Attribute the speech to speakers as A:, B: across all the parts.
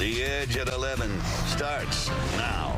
A: The Edge at 11 starts now.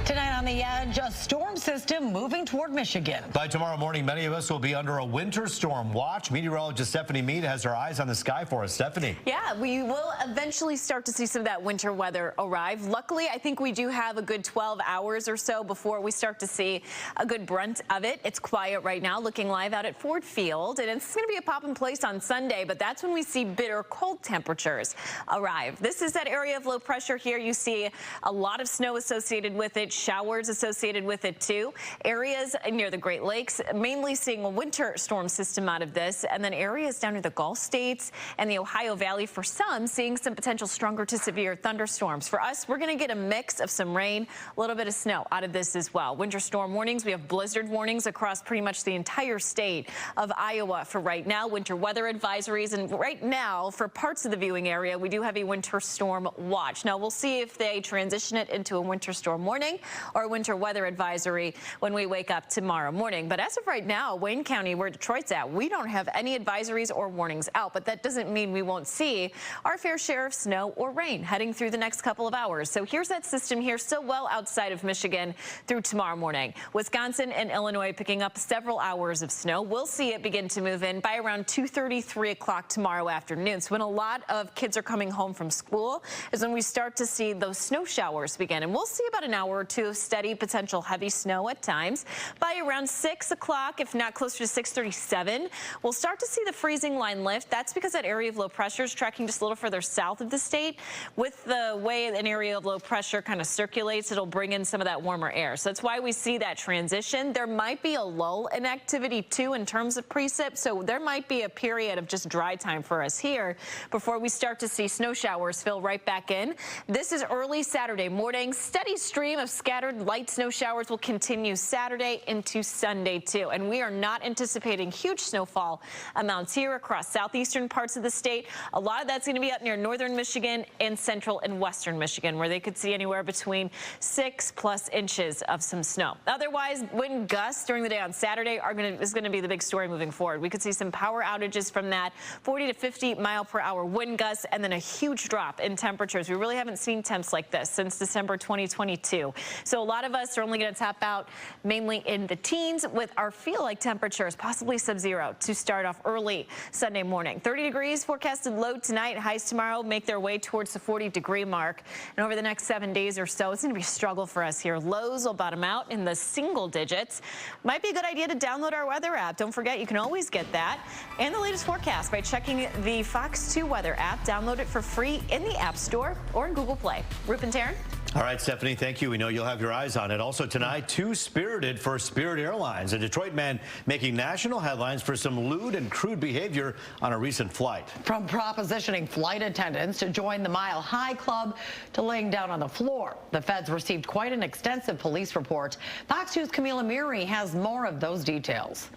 B: Tonight on The Edge, a storm system moving toward Michigan.
C: By tomorrow morning, many of us will be under a winter storm watch. Meteorologist Stephanie Mead has her eyes on the sky for us. Stephanie.
D: Yeah, we will eventually start to see some of that winter weather arrive. Luckily, I think we do have a good 12 hours or so before we start to see a good brunt of it. It's quiet right now, looking live out at Ford Field, and it's going to be a pop in place on Sunday, but that's when we see bitter cold temperatures arrive. This is that area of low pressure here. You see a lot of snow associated with it, showers associated with it too. Areas near the Great Lakes mainly seeing a winter storm system out of this, and then areas down near the Gulf states and the Ohio Valley for some seeing some potential stronger to severe thunderstorms. For us, we're going to get a mix of some rain, a little bit of snow out of this as well. Winter storm warnings. We have blizzard warnings across pretty much the entire state of Iowa for right now. Winter weather advisories, and right now for parts of the viewing area we do have a winter storm watch. Now we'll see if they transition it into a winter storm warning or a winter weather advisory when we wake up tomorrow morning. But as of right now, Wayne County, where Detroit's at, we don't have any advisories or warnings out, but that doesn't mean we won't see our fair share of snow or rain heading through the next couple of hours. So here's that system here, still well outside of Michigan through tomorrow morning. Wisconsin and Illinois picking up several hours of snow. We'll see it begin to move in by around 2:30, 3 o'clock tomorrow afternoon. So when a lot of kids are coming home from school is when we start to see those snow showers begin. And we'll see about an hour or two of steady potential heavy snow at times. By around 6 o'clock, if not closer to 6:37, we'll start to see the freezing line lift. That's because that area of low pressure is tracking just a little further south of the state. With the way an area of low pressure kind of circulates, it'll bring in some of that warmer air. So that's why we see that transition. There might be a lull in activity too in terms of precip, so there might be a period of just dry time for us here before we start to see snow showers fill right back in. This is early Saturday morning. Steady stream of scattered light snow showers will continue Saturday into Sunday too, and we are not anticipating huge snowfall amounts here across southeastern parts of the state. A lot of that's going to be up near northern Michigan and central and western Michigan, where they could see anywhere between 6+ inches of some snow. Otherwise, wind gusts during the day on Saturday is going to be the big story moving forward. We could see some power outages from that, 40 to 50 mile per hour wind gusts, and then a huge drop in temperatures. We really haven't seen temps like this since December 2022. So a lot of us are only going to top out mainly in the teens with our feel-like temperatures, possibly sub-zero to start off early Sunday morning. 30 degrees forecasted low tonight. Highs tomorrow make their way towards the 40-degree mark. And over the next 7 days or so, it's going to be a struggle for us here. Lows will bottom out in the single digits. Might be a good idea to download our weather app. Don't forget, you can always get that and the latest forecast by checking the Fox 2 weather app. Download it for free in the App Store or in Google Play. Rupen Taryn.
C: All right, Stephanie, thank you. We know you'll have your eyes on it. Also tonight, too spirited for Spirit Airlines. A Detroit man making national headlines for some lewd and crude behavior on a recent flight.
B: From propositioning flight attendants to join the Mile High Club to laying down on the floor, the feds received quite an extensive police report. Fox 2's Camila Miri has more of those details.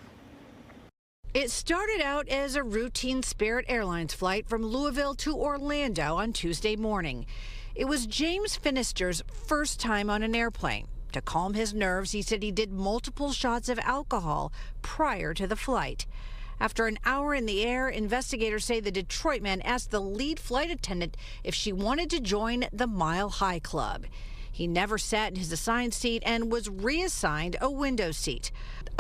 E: It started out as a routine Spirit Airlines flight from Louisville to Orlando on Tuesday morning. It was James Finister's first time on an airplane. To calm his nerves, he said he did multiple shots of alcohol prior to the flight. After an hour in the air, investigators say the Detroit man asked the lead flight attendant if she wanted to join the Mile High Club. He never sat in his assigned seat and was reassigned a window seat.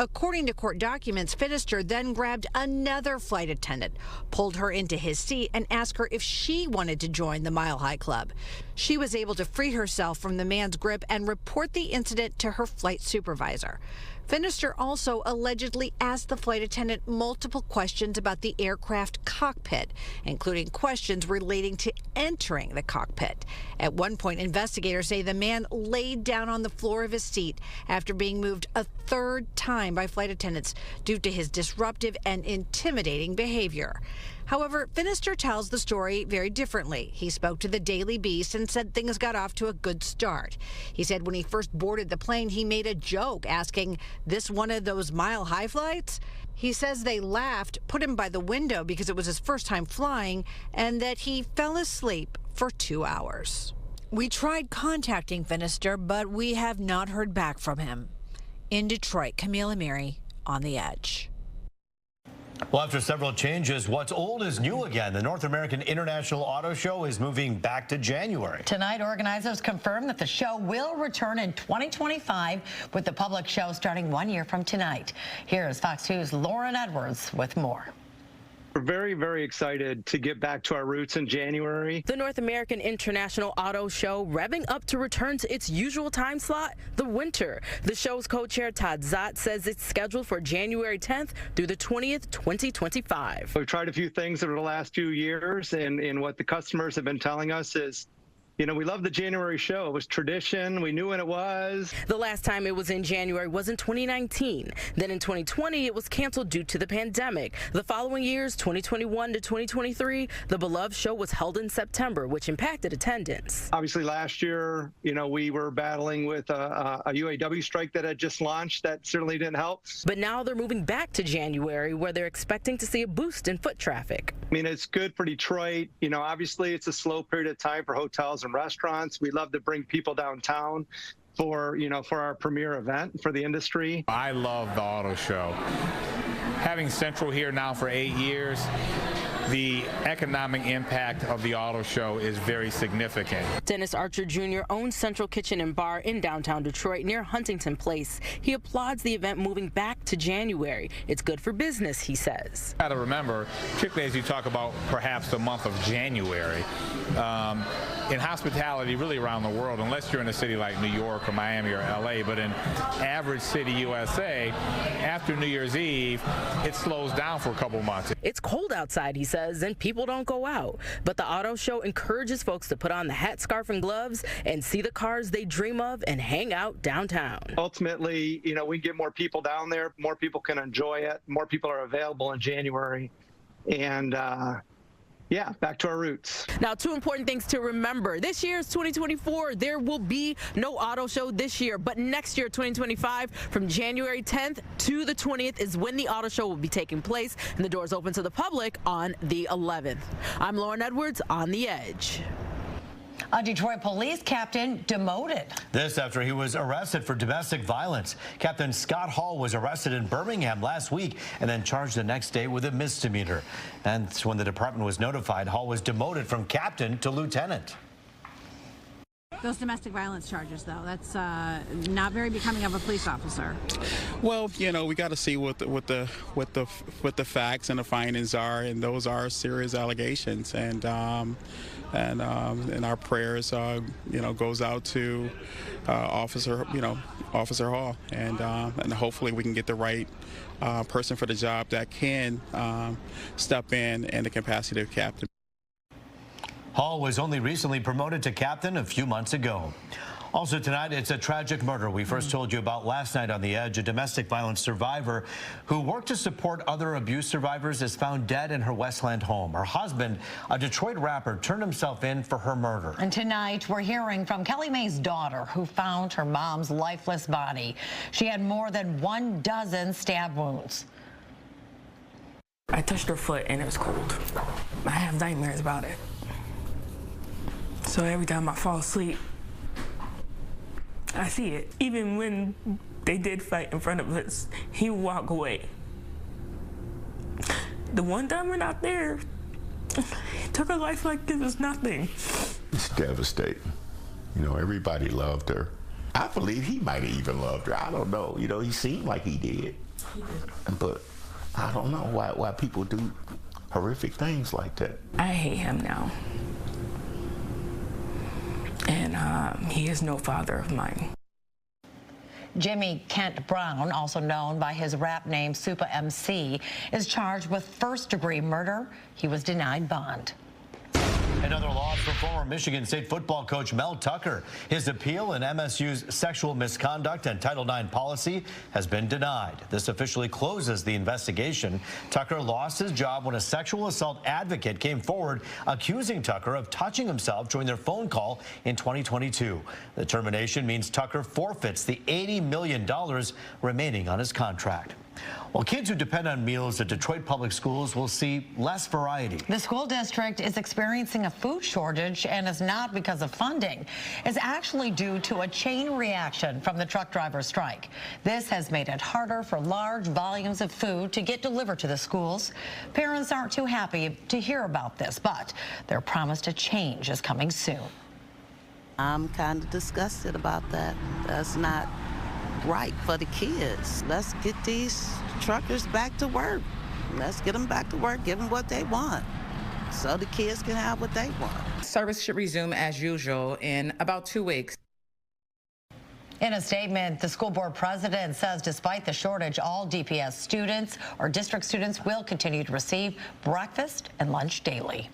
E: According to court documents, Finister then grabbed another flight attendant, pulled her into his seat, and asked her if she wanted to join the Mile High Club. She was able to free herself from the man's grip and report the incident to her flight supervisor. Finister also allegedly asked the flight attendant multiple questions about the aircraft cockpit, including questions relating to entering the cockpit. At one point, investigators say the man laid down on the floor of his seat after being moved a third time by flight attendants due to his disruptive and intimidating behavior. However, Finister tells the story very differently. He spoke to the Daily Beast and said things got off to a good start. He said when he first boarded the plane, he made a joke asking, "This one of those Mile High flights?" He says they laughed, put him by the window because it was his first time flying, and that he fell asleep for 2 hours. We tried contacting Finister, but we have not heard back from him. In Detroit, Camila Miri on The Edge.
C: Well, after several changes, what's old is new again. The North American International Auto Show is moving back to January.
B: Tonight, organizers confirmed that the show will return in 2025, with the public show starting 1 year from tonight. Here's Fox News' Lauren Edwards with more.
F: We're very, very excited to get back to our roots in January.
G: The North American International Auto Show revving up to return to its usual time slot, the winter. The show's co-chair Todd Zott says it's scheduled for January 10th through the 20th, 2025.
F: We've tried a few things over the last few years, and what the customers have been telling us is, you know, we love the January show. It was tradition. We knew when it was.
G: The last time it was in January was in 2019. Then in 2020, it was canceled due to the pandemic. The following years, 2021 to 2023, the beloved show was held in September, which impacted attendance.
F: Obviously, last year, you know, we were battling with a UAW strike that had just launched. That certainly didn't help.
G: But now they're moving back to January, where they're expecting to see a boost in foot traffic.
F: I mean, it's good for Detroit. You know, obviously, it's a slow period of time for hotels and restaurants. We love to bring people downtown for, you know, for our premier event for the industry.
H: I love the auto show. Having Central here now for 8 years, the economic impact of the auto show is very significant.
G: Dennis Archer Jr. owns Central Kitchen and Bar in downtown Detroit near Huntington Place. He applauds the event moving back to January. It's good for business, he says.
H: Got to remember, particularly as you talk about perhaps the month of January, in hospitality really around the world, unless you're in a city like New York or Miami or LA, but in average city USA, after New Year's Eve, it slows down for a couple months.
G: It's cold outside, he says, and people don't go out. But the auto show encourages folks to put on the hat, scarf, and gloves and see the cars they dream of and hang out downtown.
F: Ultimately, you know, we get more people down there, more people can enjoy it, more people are available in January, and yeah, back to our roots.
G: Now, two important things to remember. This year's 2024, there will be no auto show this year, but next year, 2025, from January 10th to the 20th is when the auto show will be taking place, and the doors open to the public on the 11th. I'm Lauren Edwards on The Edge.
B: A Detroit police captain demoted.
C: This after he was arrested for domestic violence. Captain Scott Hall was arrested in Birmingham last week and then charged the next day with a misdemeanor. And when the department was notified, Hall was demoted from captain to lieutenant.
I: Those domestic violence charges, though, that's not very becoming of a police officer.
J: Well, you know, we got to see what the facts and the findings are, and those are serious allegations. And our prayers, you know, goes out to Officer Hall, and hopefully we can get the right person for the job that can step in the capacity of captain.
C: Hall was only recently promoted to captain a few months ago. Also tonight, it's a tragic murder we first told you about last night on The Edge. A domestic violence survivor who worked to support other abuse survivors is found dead in her Westland home. Her husband, a Detroit rapper, turned himself in for her murder.
B: And tonight, we're hearing from Kelly May's daughter, who found her mom's lifeless body. She had more than 12 stab wounds.
K: I touched her foot and it was cold. I have nightmares about it. So every time I fall asleep, I see it. Even when they did fight in front of us, he would walk away. The one time we're not there, he took her life like it was nothing.
L: It's devastating. You know, everybody loved her. I believe he might have even loved her. I don't know. You know, he seemed like he did. But I don't know why people do horrific things like that.
K: I hate him now. And he is no father of mine.
B: Jimmy Kent Brown, also known by his rap name Super MC, is charged with first-degree murder. He was denied bond.
C: Another loss for former Michigan State football coach Mel Tucker. His appeal in MSU's sexual misconduct and Title IX policy has been denied. This officially closes the investigation. Tucker lost his job when a sexual assault advocate came forward accusing Tucker of touching himself during their phone call in 2022. The termination means Tucker forfeits the $80 million remaining on his contract. Well, kids who depend on meals at Detroit Public Schools will see less variety.
B: The school district is experiencing a food shortage, and it's not because of funding. It's actually due to a chain reaction from the truck driver strike. This has made it harder for large volumes of food to get delivered to the schools. Parents aren't too happy to hear about this, but they're promised a change is coming soon.
M: I'm kind of disgusted about that. That's not right for the kids. Let's get these truckers back to work. Let's get them back to work, give them what they want, so the kids can have what they want.
N: Service should resume as usual in about 2 weeks.
B: In a statement, the school board president says despite the shortage, all DPS students or district students will continue to receive breakfast and lunch daily.